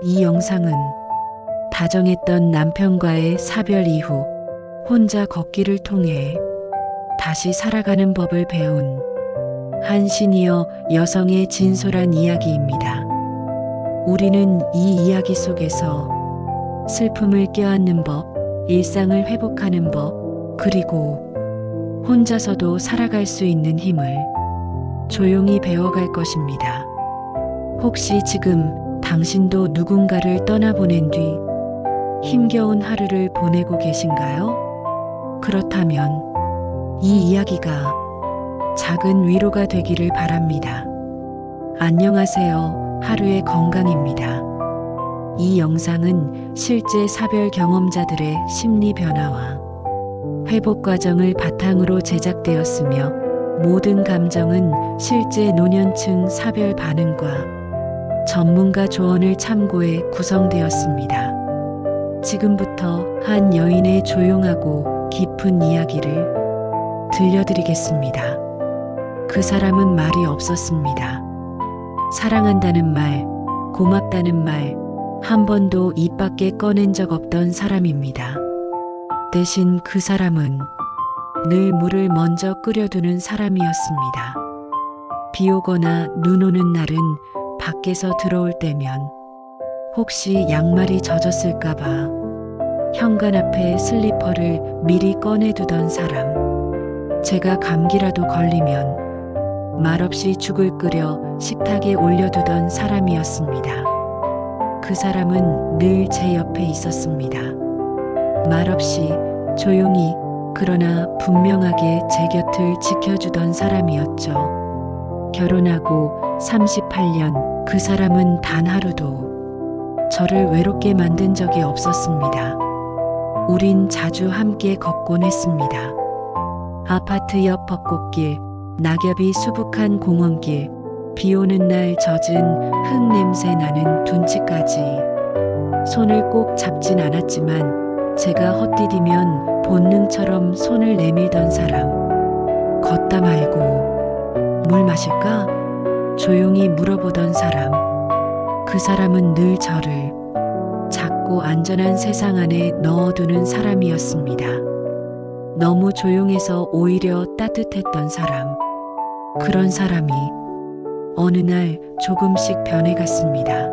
이 영상은 다정했던 남편과의 사별 이후 혼자 걷기를 통해 다시 살아가는 법을 배운 한 시니어 여성의 진솔한 이야기입니다. 우리는 이 이야기 속에서 슬픔을 껴안는 법, 일상을 회복하는 법, 그리고 혼자서도 살아갈 수 있는 힘을 조용히 배워갈 것입니다. 혹시 지금 당신도 누군가를 떠나보낸 뒤 힘겨운 하루를 보내고 계신가요? 그렇다면 이 이야기가 작은 위로가 되기를 바랍니다. 안녕하세요. 하루의 건강입니다. 이 영상은 실제 사별 경험자들의 심리 변화와 회복 과정을 바탕으로 제작되었으며 모든 감정은 실제 노년층 사별 반응과 전문가 조언을 참고해 구성되었습니다. 지금부터 한 여인의 조용하고 깊은 이야기를 들려드리겠습니다. 그 사람은 말이 없었습니다. 사랑한다는 말, 고맙다는 말, 한 번도 입 밖에 꺼낸 적 없던 사람입니다. 대신 그 사람은 늘 물을 먼저 끓여두는 사람이었습니다. 비 오거나 눈 오는 날은 밖에서 들어올 때면 혹시 양말이 젖었을까봐 현관 앞에 슬리퍼를 미리 꺼내두던 사람. 제가 감기라도 걸리면 말없이 죽을 끓여 식탁에 올려두던 사람이었습니다. 그 사람은 늘 제 옆에 있었습니다. 말없이 조용히 그러나 분명하게 제 곁을 지켜주던 사람이었죠. 결혼하고 38년 그 사람은 단 하루도 저를 외롭게 만든 적이 없었습니다. 우린 자주 함께 걷곤 했습니다. 아파트 옆 벚꽃길, 낙엽이 수북한 공원길, 비 오는 날 젖은 흙 냄새 나는 둔치까지. 손을 꼭 잡진 않았지만 제가 헛디디면 본능처럼 손을 내밀던 사람. 걷다 말고 물 마실까? 조용히 물어보던 사람. 그 사람은 늘 저를 작고 안전한 세상 안에 넣어두는 사람이었습니다. 너무 조용해서 오히려 따뜻했던 사람. 그런 사람이 어느 날 조금씩 변해갔습니다.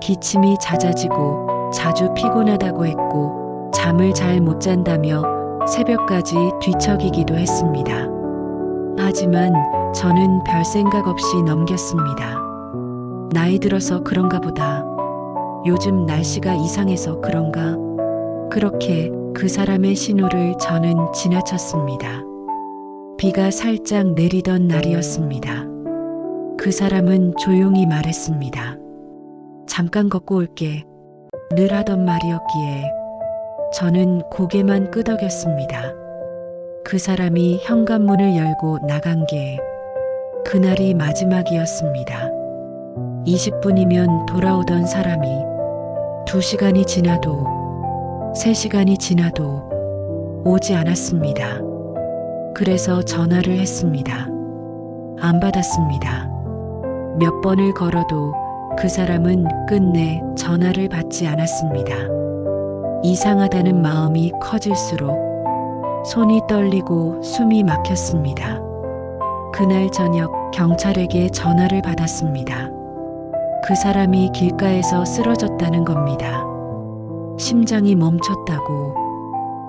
기침이 잦아지고 자주 피곤하다고 했고 잠을 잘 못 잔다며 새벽까지 뒤척이기도 했습니다. 하지만 저는 별 생각 없이 넘겼습니다. 나이 들어서 그런가 보다. 요즘 날씨가 이상해서 그런가? 그렇게 그 사람의 신호를 저는 지나쳤습니다. 비가 살짝 내리던 날이었습니다. 그 사람은 조용히 말했습니다. 잠깐 걷고 올게. 늘 하던 말이었기에 저는 고개만 끄덕였습니다. 그 사람이 현관문을 열고 나간 게 그날이 마지막이었습니다. 20분이면 돌아오던 사람이 2시간이 지나도 3시간이 지나도 오지 않았습니다. 그래서 전화를 했습니다. 안 받았습니다. 몇 번을 걸어도 그 사람은 끝내 전화를 받지 않았습니다. 이상하다는 마음이 커질수록 손이 떨리고 숨이 막혔습니다. 그날 저녁 경찰에게 전화를 받았습니다. 그 사람이 길가에서 쓰러졌다는 겁니다. 심장이 멈췄다고.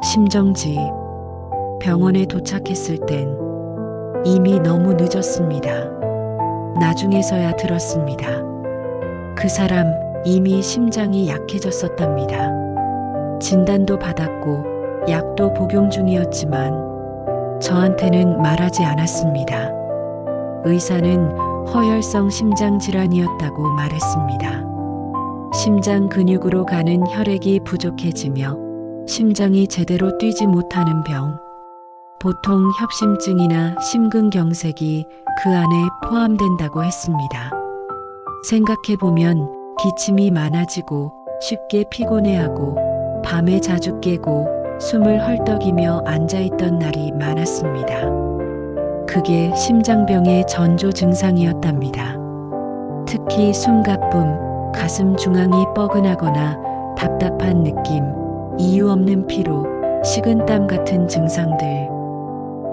심정지. 병원에 도착했을 땐 이미 너무 늦었습니다. 나중에서야 들었습니다. 그 사람 이미 심장이 약해졌었답니다. 진단도 받았고 약도 복용 중이었지만 저한테는 말하지 않았습니다. 의사는 허혈성 심장 질환이었다고 말했습니다. 심장 근육으로 가는 혈액이 부족해지며 심장이 제대로 뛰지 못하는 병. 보통 협심증이나 심근경색이 그 안에 포함된다고 했습니다. 생각해보면 기침이 많아지고 쉽게 피곤해하고 밤에 자주 깨고 숨을 헐떡이며 앉아있던 날이 많았습니다. 그게 심장병의 전조 증상이었답니다. 특히 숨가쁨, 가슴 중앙이 뻐근하거나 답답한 느낌, 이유 없는 피로, 식은땀 같은 증상들.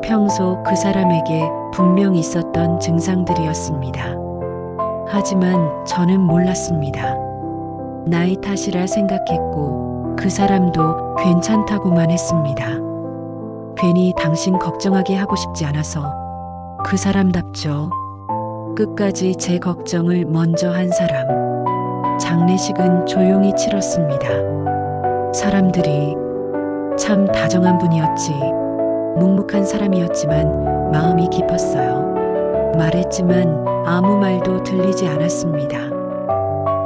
평소 그 사람에게 분명 있었던 증상들이었습니다. 하지만 저는 몰랐습니다. 나이 탓이라 생각했고 그 사람도 괜찮다고만 했습니다. 괜히 당신 걱정하게 하고 싶지 않아서. 그 사람답죠. 끝까지 제 걱정을 먼저 한 사람. 장례식은 조용히 치렀습니다. 사람들이 참 다정한 분이었지. 묵묵한 사람이었지만 마음이 깊었어요. 말했지만 아무 말도 들리지 않았습니다.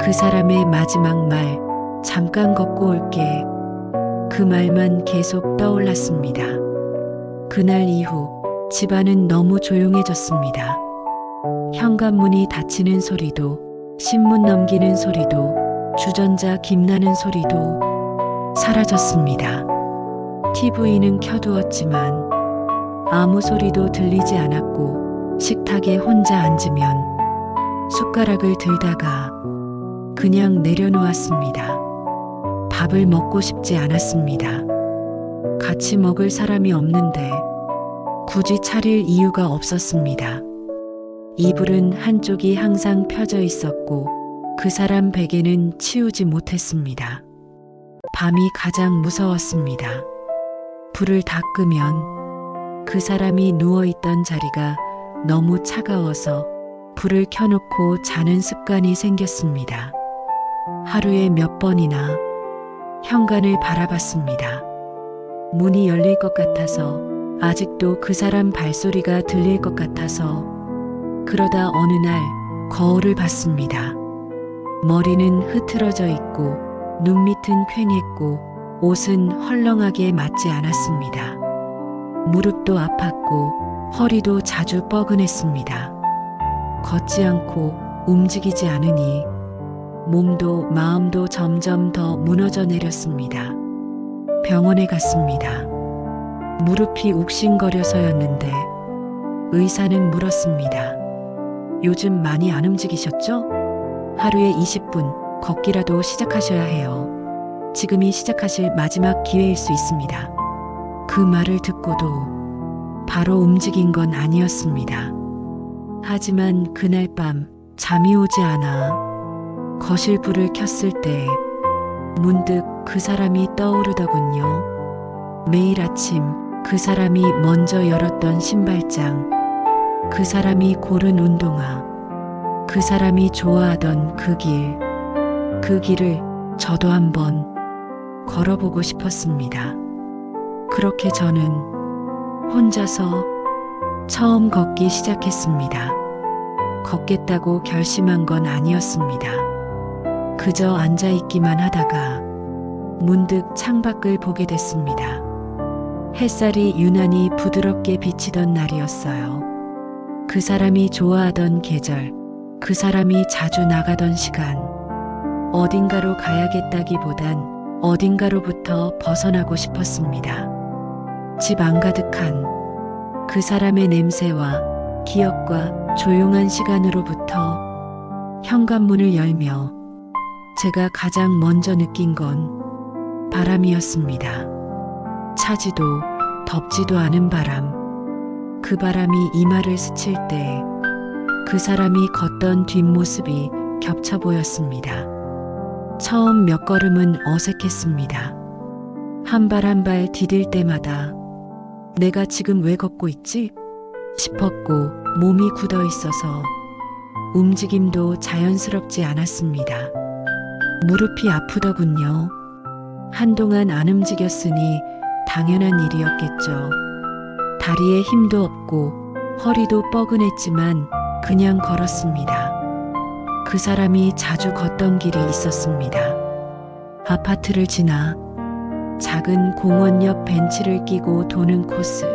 그 사람의 마지막 말, 잠깐 걷고 올게. 그 말만 계속 떠올랐습니다. 그날 이후 집안은 너무 조용해졌습니다. 현관문이 닫히는 소리도, 신문 넘기는 소리도, 주전자 김나는 소리도 사라졌습니다. TV는 켜두었지만 아무 소리도 들리지 않았고 식탁에 혼자 앉으면 숟가락을 들다가 그냥 내려놓았습니다. 밥을 먹고 싶지 않았습니다. 같이 먹을 사람이 없는데 굳이 차릴 이유가 없었습니다. 이불은 한쪽이 항상 펴져 있었고 그 사람 베개는 치우지 못했습니다. 밤이 가장 무서웠습니다. 불을 다 끄면 그 사람이 누워있던 자리가 너무 차가워서 불을 켜놓고 자는 습관이 생겼습니다. 하루에 몇 번이나 현관을 바라봤습니다. 문이 열릴 것 같아서, 아직도 그 사람 발소리가 들릴 것 같아서. 그러다 어느 날 거울을 봤습니다. 머리는 흐트러져 있고 눈밑은 퀭했고 옷은 헐렁하게 맞지 않았습니다. 무릎도 아팠고 허리도 자주 뻐근했습니다. 걷지 않고 움직이지 않으니 몸도 마음도 점점 더 무너져 내렸습니다. 병원에 갔습니다. 무릎이 욱신거려서였는데 의사는 물었습니다. 요즘 많이 안 움직이셨죠? 하루에 20분 걷기라도 시작하셔야 해요. 지금이 시작하실 마지막 기회일 수 있습니다. 그 말을 듣고도 바로 움직인 건 아니었습니다. 하지만 그날 밤 잠이 오지 않아 거실 불을 켰을 때 문득 그 사람이 떠오르더군요. 매일 아침 그 사람이 먼저 열었던 신발장, 그 사람이 고른 운동화, 그 사람이 좋아하던 그 길을 저도 한번 걸어보고 싶었습니다. 그렇게 저는 혼자서 처음 걷기 시작했습니다. 걷겠다고 결심한 건 아니었습니다. 그저 앉아있기만 하다가 문득 창밖을 보게 됐습니다. 햇살이 유난히 부드럽게 비치던 날이었어요. 그 사람이 좋아하던 계절, 그 사람이 자주 나가던 시간. 어딘가로 가야겠다기보단 어딘가로부터 벗어나고 싶었습니다. 집 안가득한 그 사람의 냄새와 기억과 조용한 시간으로부터 현관문을 열며 제가 가장 먼저 느낀 건 바람이었습니다. 차지도 덥지도 않은 바람. 그 바람이 이마를 스칠 때 그 사람이 걷던 뒷모습이 겹쳐 보였습니다. 처음 몇 걸음은 어색했습니다. 한 발 한 발 디딜 때마다 내가 지금 왜 걷고 있지? 싶었고 몸이 굳어 있어서 움직임도 자연스럽지 않았습니다. 무릎이 아프더군요. 한동안 안 움직였으니 당연한 일이었겠죠. 다리에 힘도 없고 허리도 뻐근했지만 그냥 걸었습니다. 그 사람이 자주 걷던 길이 있었습니다. 아파트를 지나 작은 공원 옆 벤치를 끼고 도는 코스.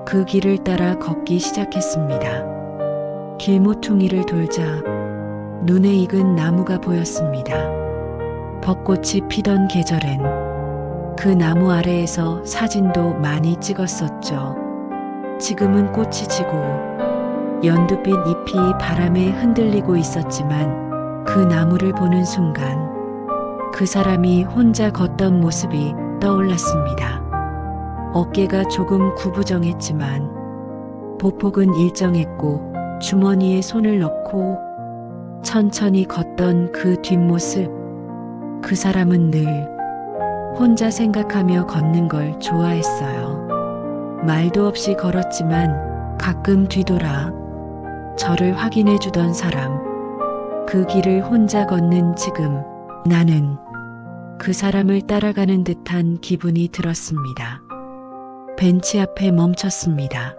그 길을 따라 걷기 시작했습니다. 길모퉁이를 돌자 눈에 익은 나무가 보였습니다. 벚꽃이 피던 계절엔 그 나무 아래에서 사진도 많이 찍었었죠. 지금은 꽃이 지고 연두빛 잎이 바람에 흔들리고 있었지만 그 나무를 보는 순간 그 사람이 혼자 걷던 모습이 떠올랐습니다. 어깨가 조금 구부정했지만 보폭은 일정했고 주머니에 손을 넣고 천천히 걷던 그 뒷모습. 그 사람은 늘 혼자 생각하며 걷는 걸 좋아했어요. 말도 없이 걸었지만 가끔 뒤돌아 저를 확인해 주던 사람. 그 길을 혼자 걷는 지금 나는 그 사람을 따라가는 듯한 기분이 들었습니다. 벤치 앞에 멈췄습니다.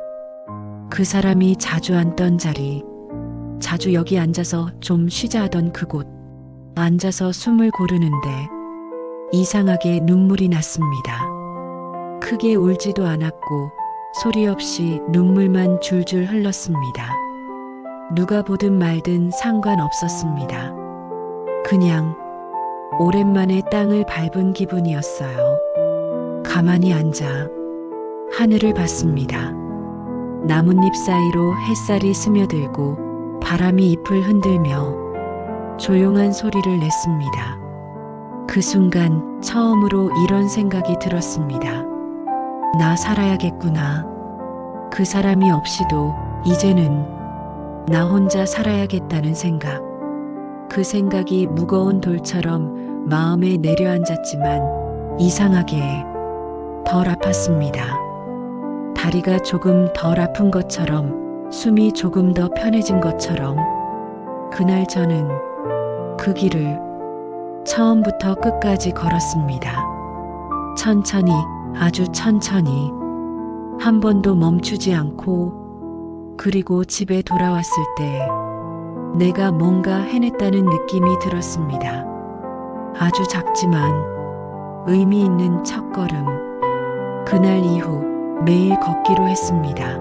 그 사람이 자주 앉던 자리, 자주 여기 앉아서 좀 쉬자 하던 그곳, 앉아서 숨을 고르는데 이상하게 눈물이 났습니다. 크게 울지도 않았고 소리 없이 눈물만 줄줄 흘렀습니다. 누가 보든 말든 상관없었습니다. 그냥 오랜만에 땅을 밟은 기분이었어요. 가만히 앉아 하늘을 봤습니다. 나뭇잎 사이로 햇살이 스며들고 바람이 잎을 흔들며 조용한 소리를 냈습니다. 그 순간 처음으로 이런 생각이 들었습니다. 나 살아야겠구나. 그 사람이 없이도 이제는 나 혼자 살아야겠다는 생각. 그 생각이 무거운 돌처럼 마음에 내려앉았지만 이상하게 덜 아팠습니다. 다리가 조금 덜 아픈 것처럼, 숨이 조금 더 편해진 것처럼 그날 저는 그 길을 처음부터 끝까지 걸었습니다. 천천히, 아주 천천히, 한 번도 멈추지 않고. 그리고 집에 돌아왔을 때 내가 뭔가 해냈다는 느낌이 들었습니다. 아주 작지만 의미 있는 첫걸음. 그날 이후 매일 걷기로 했습니다.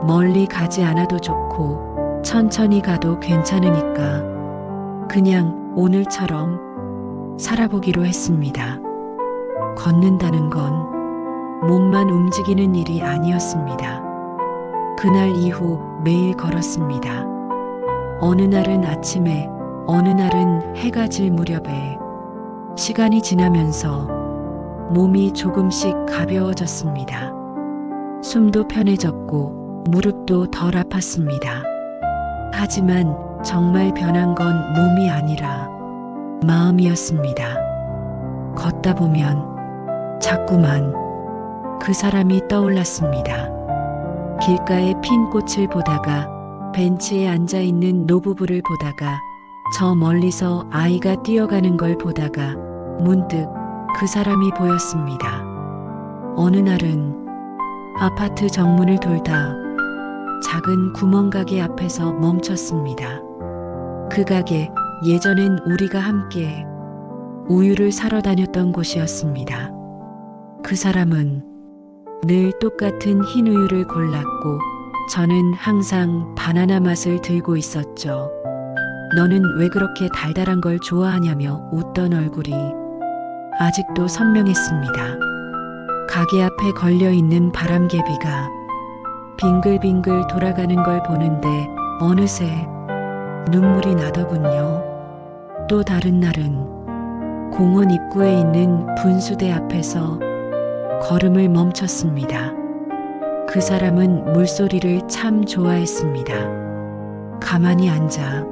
멀리 가지 않아도 좋고 천천히 가도 괜찮으니까 그냥 오늘처럼 살아보기로 했습니다. 걷는다는 건 몸만 움직이는 일이 아니었습니다. 그날 이후 매일 걸었습니다. 어느 날은 아침에, 어느 날은 해가 질 무렵에. 시간이 지나면서 몸이 조금씩 가벼워졌습니다. 숨도 편해졌고 무릎도 덜 아팠습니다. 하지만 정말 변한 건 몸이 아니라 마음이었습니다. 걷다 보면 자꾸만 그 사람이 떠올랐습니다. 길가에 핀 꽃을 보다가, 벤치에 앉아있는 노부부를 보다가, 저 멀리서 아이가 뛰어가는 걸 보다가 문득 그 사람이 보였습니다. 어느 날은 아파트 정문을 돌다 작은 구멍가게 앞에서 멈췄습니다. 그 가게, 예전엔 우리가 함께 우유를 사러 다녔던 곳이었습니다. 그 사람은 늘 똑같은 흰 우유를 골랐고 저는 항상 바나나 맛을 들고 있었죠. 너는 왜 그렇게 달달한 걸 좋아하냐며 웃던 얼굴이 아직도 선명했습니다. 가게 앞에 걸려있는 바람개비가 빙글빙글 돌아가는 걸 보는데 어느새 눈물이 나더군요. 또 다른 날은 공원 입구에 있는 분수대 앞에서 걸음을 멈췄습니다. 그 사람은 물소리를 참 좋아했습니다. 가만히 앉아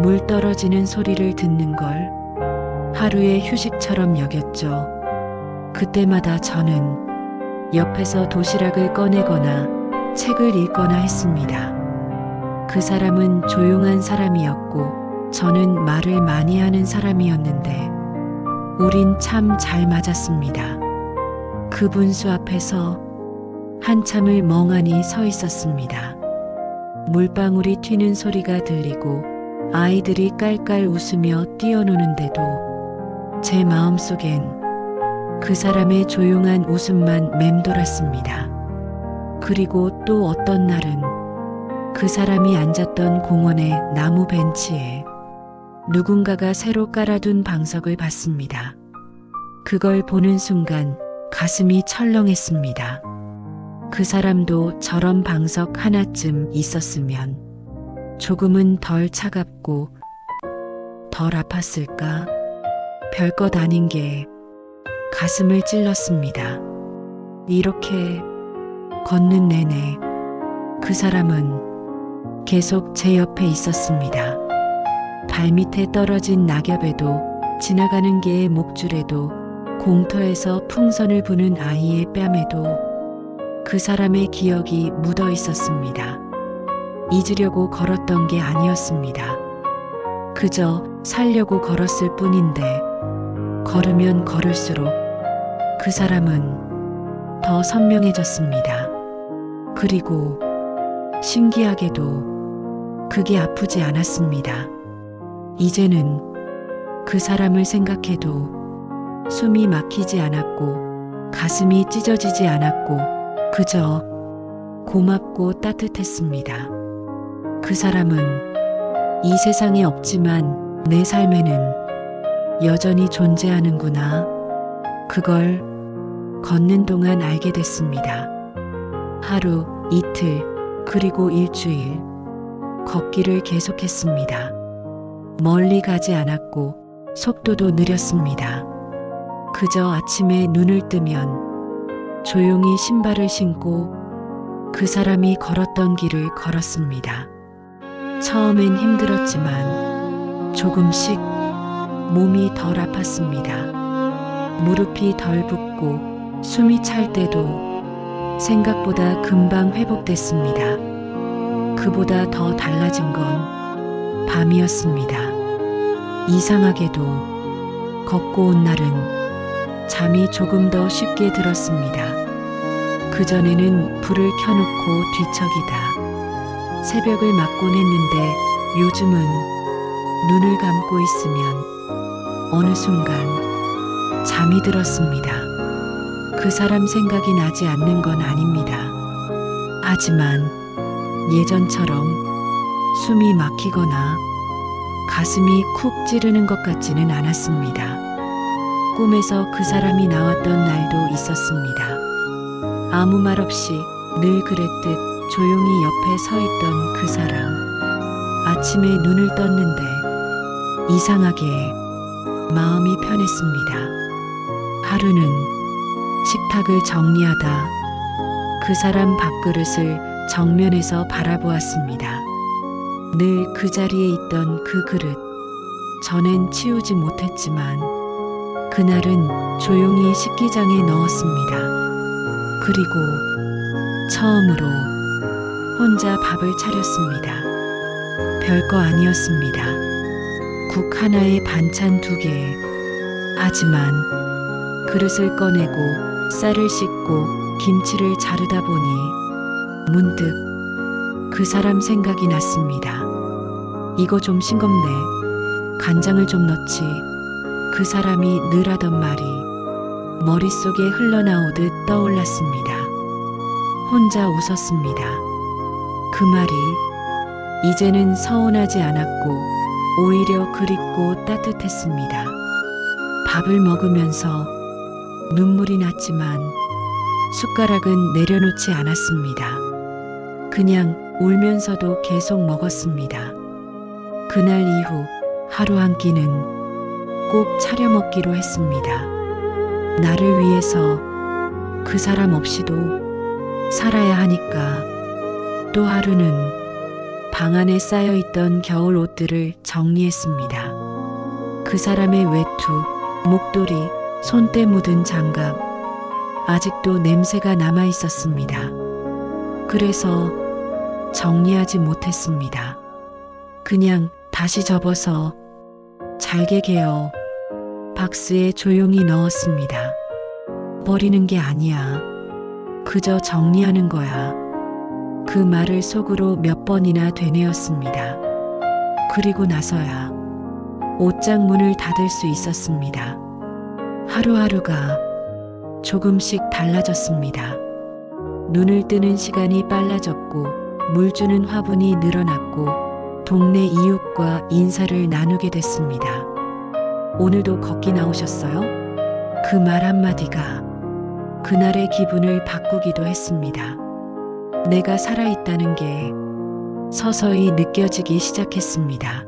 물 떨어지는 소리를 듣는 걸 하루의 휴식처럼 여겼죠. 그때마다 저는 옆에서 도시락을 꺼내거나 책을 읽거나 했습니다. 그 사람은 조용한 사람이었고 저는 말을 많이 하는 사람이었는데 우린 참 잘 맞았습니다. 그 분수 앞에서 한참을 멍하니 서 있었습니다. 물방울이 튀는 소리가 들리고 아이들이 깔깔 웃으며 뛰어노는데도 제 마음속엔 그 사람의 조용한 웃음만 맴돌았습니다. 그리고 또 어떤 날은 그 사람이 앉았던 공원의 나무 벤치에 누군가가 새로 깔아둔 방석을 봤습니다. 그걸 보는 순간 가슴이 철렁했습니다. 그 사람도 저런 방석 하나쯤 있었으면 조금은 덜 차갑고 덜 아팠을까? 별것 아닌 게 가슴을 찔렀습니다. 이렇게 걷는 내내 그 사람은 계속 제 옆에 있었습니다. 발밑에 떨어진 낙엽에도 지나가는 개의 목줄에도 공터에서 풍선을 부는 아이의 뺨에도 그 사람의 기억이 묻어 있었습니다. 잊으려고 걸었던 게 아니었습니다. 그저 살려고 걸었을 뿐인데 걸으면 걸을수록 그 사람은 더 선명해졌습니다. 그리고 신기하게도 그게 아프지 않았습니다. 이제는 그 사람을 생각해도 숨이 막히지 않았고 가슴이 찢어지지 않았고 그저 고맙고 따뜻했습니다. 그 사람은 이 세상에 없지만 내 삶에는 여전히 존재하는구나. 그걸 걷는 동안 알게 됐습니다. 하루, 이틀, 그리고 일주일 걷기를 계속했습니다. 멀리 가지 않았고 속도도 느렸습니다. 그저 아침에 눈을 뜨면 조용히 신발을 신고 그 사람이 걸었던 길을 걸었습니다. 처음엔 힘들었지만 조금씩 몸이 덜 아팠습니다. 무릎이 덜 붓고 숨이 찰 때도 생각보다 금방 회복됐습니다. 그보다 더 달라진 건 밤이었습니다. 이상하게도 걷고 온 날은 잠이 조금 더 쉽게 들었습니다. 그전에는 불을 켜놓고 뒤척이다 새벽을 맞곤 했는데 요즘은 눈을 감고 있으면 어느 순간 잠이 들었습니다. 그 사람 생각이 나지 않는 건 아닙니다. 하지만 예전처럼 숨이 막히거나 가슴이 쿡 찌르는 것 같지는 않았습니다. 꿈에서 그 사람이 나왔던 날도 있었습니다. 아무 말 없이 늘 그랬듯 조용히 옆에 서 있던 그 사람. 아침에 눈을 떴는데 이상하게 마음이 편했습니다. 하루는 식탁을 정리하다 그 사람 밥그릇을 정면에서 바라보았습니다. 늘 그 자리에 있던 그 그릇. 전엔 치우지 못했지만 그날은 조용히 식기장에 넣었습니다. 그리고 처음으로 혼자 밥을 차렸습니다. 별거 아니었습니다. 국 하나에 반찬 2개. 하지만 그릇을 꺼내고 쌀을 씻고 김치를 자르다 보니 문득 그 사람 생각이 났습니다. 이거 좀 싱겁네. 간장을 좀 넣지. 그 사람이 늘 하던 말이 머릿속에 흘러나오듯 떠올랐습니다. 혼자 웃었습니다. 그 말이 이제는 서운하지 않았고 오히려 그립고 따뜻했습니다. 밥을 먹으면서 눈물이 났지만 숟가락은 내려놓지 않았습니다. 그냥 울면서도 계속 먹었습니다. 그날 이후 하루 한 끼는 꼭 차려 먹기로 했습니다. 나를 위해서 그 사람 없이도 살아야 하니까. 또 하루는 방 안에 쌓여있던 겨울 옷들을 정리했습니다. 그 사람의 외투, 목도리, 손때 묻은 장갑, 아직도 냄새가 남아 있었습니다. 그래서 정리하지 못했습니다. 그냥 다시 접어서 잘게 개어 박스에 조용히 넣었습니다. 버리는 게 아니야. 그저 정리하는 거야. 그 말을 속으로 몇 번이나 되뇌었습니다. 그리고 나서야 옷장 문을 닫을 수 있었습니다. 하루하루가 조금씩 달라졌습니다. 눈을 뜨는 시간이 빨라졌고 물 주는 화분이 늘어났고 동네 이웃과 인사를 나누게 됐습니다. 오늘도 걷기 나오셨어요? 그 말 한마디가 그날의 기분을 바꾸기도 했습니다. 내가 살아있다는 게 서서히 느껴지기 시작했습니다.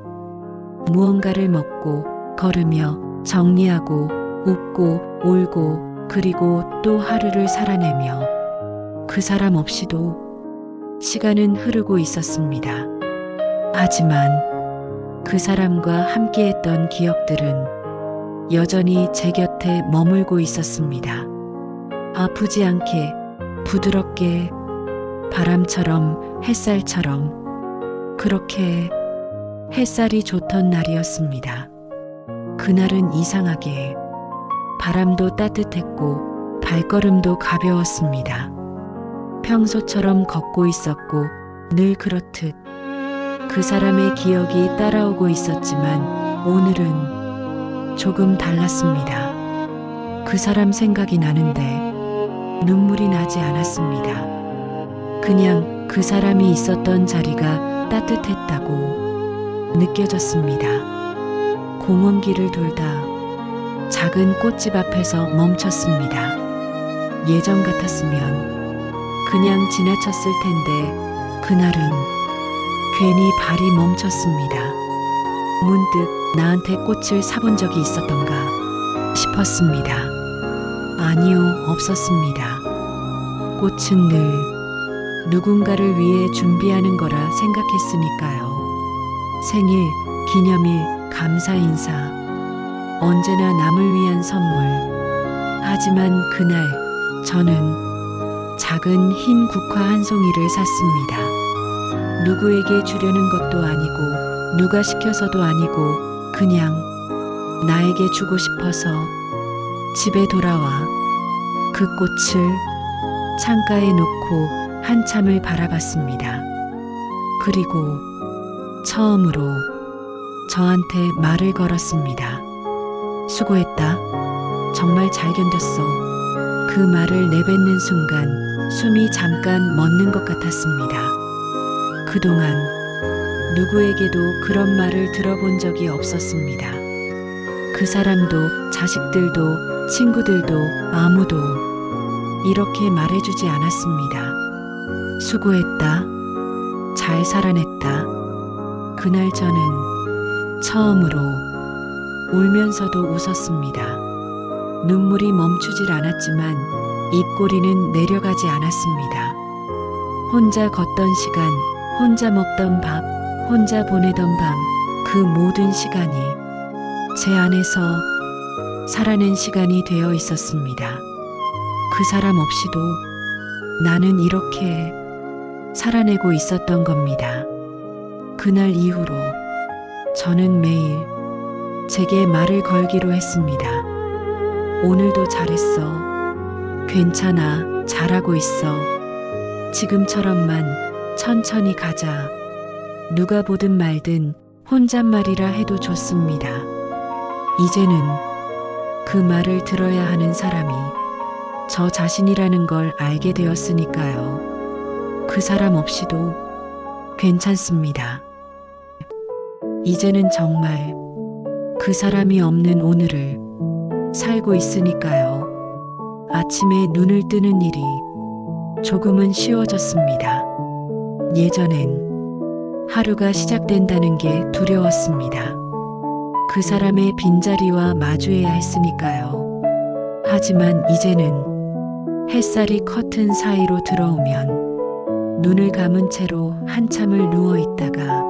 무언가를 먹고 걸으며 정리하고 웃고 울고 그리고 또 하루를 살아내며 그 사람 없이도 시간은 흐르고 있었습니다. 하지만 그 사람과 함께했던 기억들은 여전히 제 곁에 머물고 있었습니다. 아프지 않게 부드럽게 바람처럼 햇살처럼 그렇게 햇살이 좋던 날이었습니다. 그날은 이상하게 바람도 따뜻했고 발걸음도 가벼웠습니다. 평소처럼 걷고 있었고 늘 그렇듯 그 사람의 기억이 따라오고 있었지만 오늘은 조금 달랐습니다. 그 사람 생각이 나는데 눈물이 나지 않았습니다. 그냥 그 사람이 있었던 자리가 따뜻했다고 느껴졌습니다. 공원길을 돌다 작은 꽃집 앞에서 멈췄습니다. 예전 같았으면 그냥 지나쳤을 텐데 그날은 괜히 발이 멈췄습니다. 문득 나한테 꽃을 사본 적이 있었던가 싶었습니다. 아니요, 없었습니다. 꽃은 늘 누군가를 위해 준비하는 거라 생각했으니까요. 생일, 기념일, 감사 인사, 언제나 남을 위한 선물. 하지만 그날 저는 작은 흰 국화 한 송이를 샀습니다. 누구에게 주려는 것도 아니고 누가 시켜서도 아니고 그냥 나에게 주고 싶어서 집에 돌아와 그 꽃을 창가에 놓고 한참을 바라봤습니다. 그리고 처음으로 저한테 말을 걸었습니다. 수고했다. 정말 잘 견뎠어. 그 말을 내뱉는 순간 숨이 잠깐 멎는 것 같았습니다. 그동안 누구에게도 그런 말을 들어본 적이 없었습니다. 그 사람도 자식들도 친구들도 아무도 이렇게 말해주지 않았습니다. 수고했다. 잘 살아냈다. 그날 저는 처음으로 울면서도 웃었습니다. 눈물이 멈추질 않았지만 입꼬리는 내려가지 않았습니다. 혼자 걷던 시간, 혼자 먹던 밥, 혼자 보내던 밤, 그 모든 시간이 제 안에서 살아낸 시간이 되어 있었습니다. 그 사람 없이도 나는 이렇게 살아내고 있었던 겁니다. 그날 이후로 저는 매일 제게 말을 걸기로 했습니다. 오늘도 잘했어. 괜찮아. 잘하고 있어. 지금처럼만 천천히 가자. 누가 보든 말든 혼잣말이라 해도 좋습니다. 이제는 그 말을 들어야 하는 사람이 저 자신이라는 걸 알게 되었으니까요. 그 사람 없이도 괜찮습니다. 이제는 정말 그 사람이 없는 오늘을 살고 있으니까요. 아침에 눈을 뜨는 일이 조금은 쉬워졌습니다. 예전엔 하루가 시작된다는 게 두려웠습니다. 그 사람의 빈자리와 마주해야 했으니까요. 하지만 이제는 햇살이 커튼 사이로 들어오면 눈을 감은 채로 한참을 누워 있다가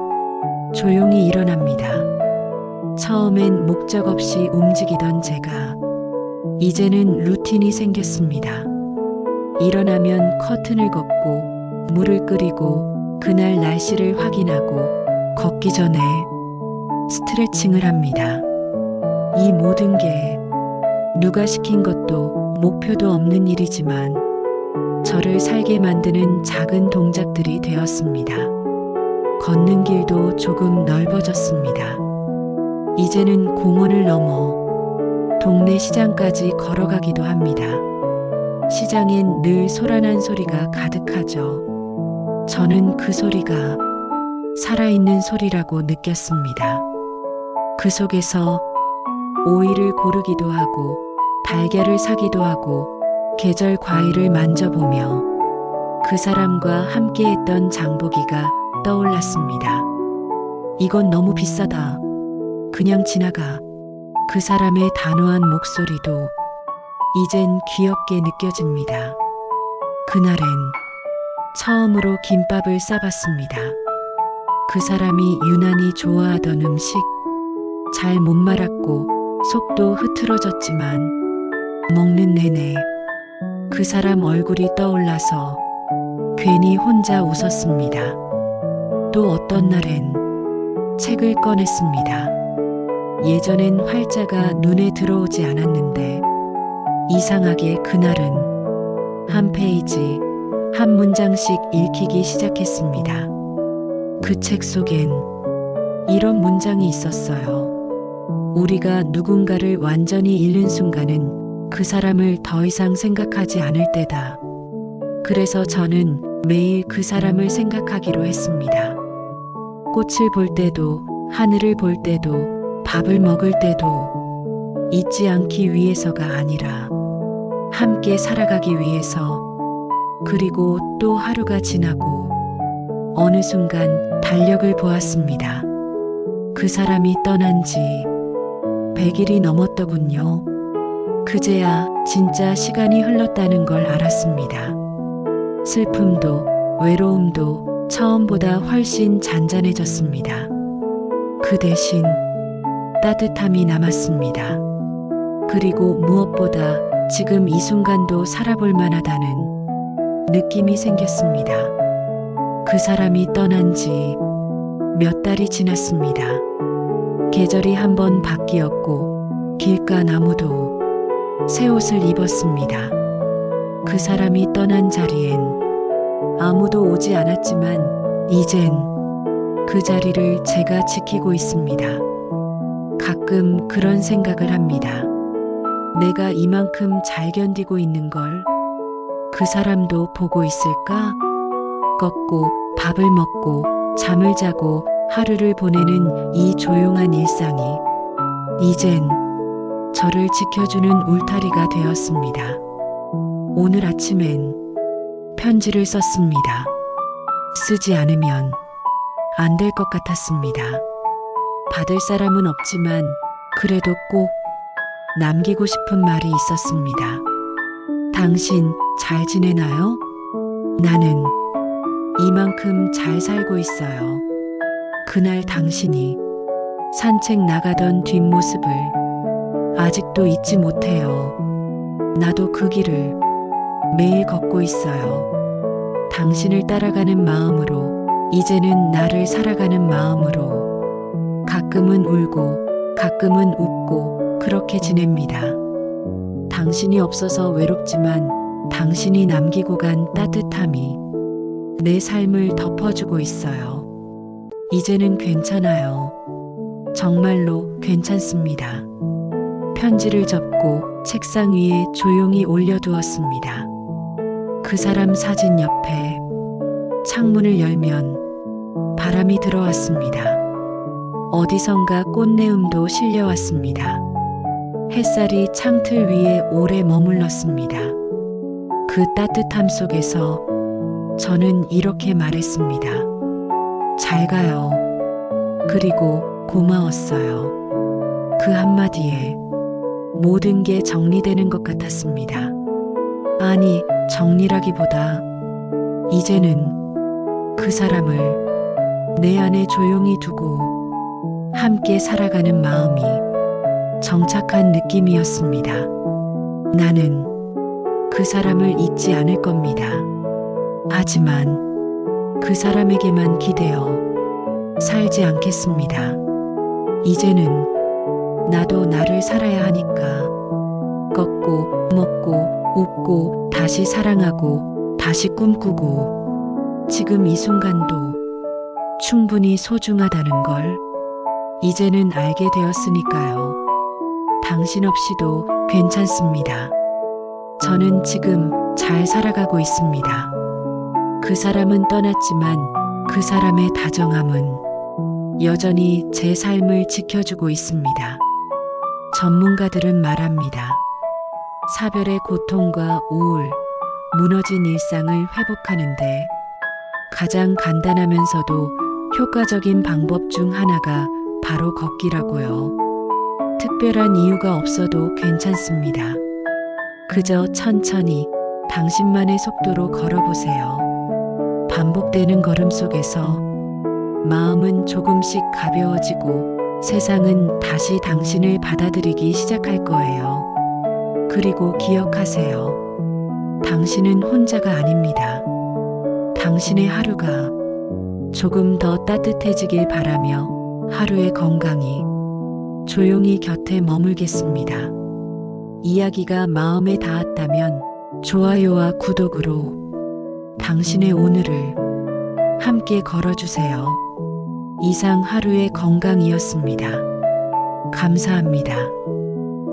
조용히 일어납니다. 처음엔 목적 없이 움직이던 제가 이제는 루틴이 생겼습니다. 일어나면 커튼을 걷고 물을 끓이고 그날 날씨를 확인하고 걷기 전에 스트레칭을 합니다. 이 모든 게 누가 시킨 것도 목표도 없는 일이지만 저를 살게 만드는 작은 동작들이 되었습니다. 걷는 길도 조금 넓어졌습니다. 이제는 공원을 넘어 동네 시장까지 걸어가기도 합니다. 시장엔 늘 소란한 소리가 가득하죠. 저는 그 소리가 살아있는 소리라고 느꼈습니다. 그 속에서 오이를 고르기도 하고 달걀을 사기도 하고 계절 과일을 만져보며 그 사람과 함께했던 장보기가 떠올랐습니다. 이건 너무 비싸다. 그냥 지나가. 그 사람의 단호한 목소리도 이젠 귀엽게 느껴집니다. 그날엔 처음으로 김밥을 싸봤습니다. 그 사람이 유난히 좋아하던 음식, 잘 못 말았고 속도 흐트러졌지만 먹는 내내 그 사람 얼굴이 떠올라서 괜히 혼자 웃었습니다. 또 어떤 날엔 책을 꺼냈습니다. 예전엔 활자가 눈에 들어오지 않았는데 이상하게 그날은 한 페이지, 한 문장씩 읽히기 시작했습니다. 그 책 속엔 이런 문장이 있었어요. 우리가 누군가를 완전히 잃는 순간은 그 사람을 더 이상 생각하지 않을 때다. 그래서 저는 매일 그 사람을 생각하기로 했습니다. 꽃을 볼 때도, 하늘을 볼 때도, 밥을 먹을 때도 잊지 않기 위해서가 아니라 함께 살아가기 위해서. 그리고 또 하루가 지나고 어느 순간 달력을 보았습니다. 그 사람이 떠난 지 100일이 넘었더군요. 그제야 진짜 시간이 흘렀다는 걸 알았습니다. 슬픔도 외로움도 처음보다 훨씬 잔잔해졌습니다. 그 대신 따뜻함이 남았습니다. 그리고 무엇보다 지금 이 순간도 살아볼 만하다는 느낌이 생겼습니다. 그 사람이 떠난 지 몇 달이 지났습니다. 계절이 한번 바뀌었고 길가 나무도 새 옷을 입었습니다. 그 사람이 떠난 자리엔 아무도 오지 않았지만 이젠 그 자리를 제가 지키고 있습니다. 가끔 그런 생각을 합니다. 내가 이만큼 잘 견디고 있는 걸 그 사람도 보고 있을까? 걷고 밥을 먹고 잠을 자고 하루를 보내는 이 조용한 일상이 이젠 저를 지켜주는 울타리가 되었습니다. 오늘 아침엔 편지를 썼습니다. 쓰지 않으면 안 될 것 같았습니다. 받을 사람은 없지만 그래도 꼭 남기고 싶은 말이 있었습니다. 당신 잘 지내나요? 나는 이만큼 잘 살고 있어요. 그날 당신이 산책 나가던 뒷모습을 아직도 잊지 못해요. 나도 그 길을 매일 걷고 있어요. 당신을 따라가는 마음으로, 이제는 나를 살아가는 마음으로 가끔은 울고 가끔은 웃고 그렇게 지냅니다. 당신이 없어서 외롭지만 당신이 남기고 간 따뜻함이 내 삶을 덮어주고 있어요. 이제는 괜찮아요. 정말로 괜찮습니다. 편지를 접고 책상 위에 조용히 올려두었습니다. 그 사람 사진 옆에 창문을 열면 바람이 들어왔습니다. 어디선가 꽃내음도 실려왔습니다. 햇살이 창틀 위에 오래 머물렀습니다. 그 따뜻함 속에서 저는 이렇게 말했습니다. 잘 가요. 그리고 고마웠어요. 그 한마디에 모든 게 정리되는 것 같았습니다. 아니, 정리라기보다 이제는 그 사람을 내 안에 조용히 두고 함께 살아가는 마음이 정착한 느낌이었습니다. 나는 그 사람을 잊지 않을 겁니다. 하지만 그 사람에게만 기대어 살지 않겠습니다. 이제는 나도 나를 살아야 하니까. 걷고, 먹고, 웃고, 다시 사랑하고, 다시 꿈꾸고, 지금 이 순간도 충분히 소중하다는 걸 이제는 알게 되었으니까요. 당신 없이도 괜찮습니다. 저는 지금 잘 살아가고 있습니다. 그 사람은 떠났지만 그 사람의 다정함은 여전히 제 삶을 지켜주고 있습니다. 전문가들은 말합니다. 사별의 고통과 우울, 무너진 일상을 회복하는데 가장 간단하면서도 효과적인 방법 중 하나가 바로 걷기라고요. 특별한 이유가 없어도 괜찮습니다. 그저 천천히 당신만의 속도로 걸어보세요. 반복되는 걸음 속에서 마음은 조금씩 가벼워지고 세상은 다시 당신을 받아들이기 시작할 거예요. 그리고 기억하세요. 당신은 혼자가 아닙니다. 당신의 하루가 조금 더 따뜻해지길 바라며 하루의 건강히 조용히 곁에 머물겠습니다. 이야기가 마음에 닿았다면 좋아요와 구독으로 당신의 오늘을 함께 걸어주세요. 이상 하루의 건강이었습니다. 감사합니다.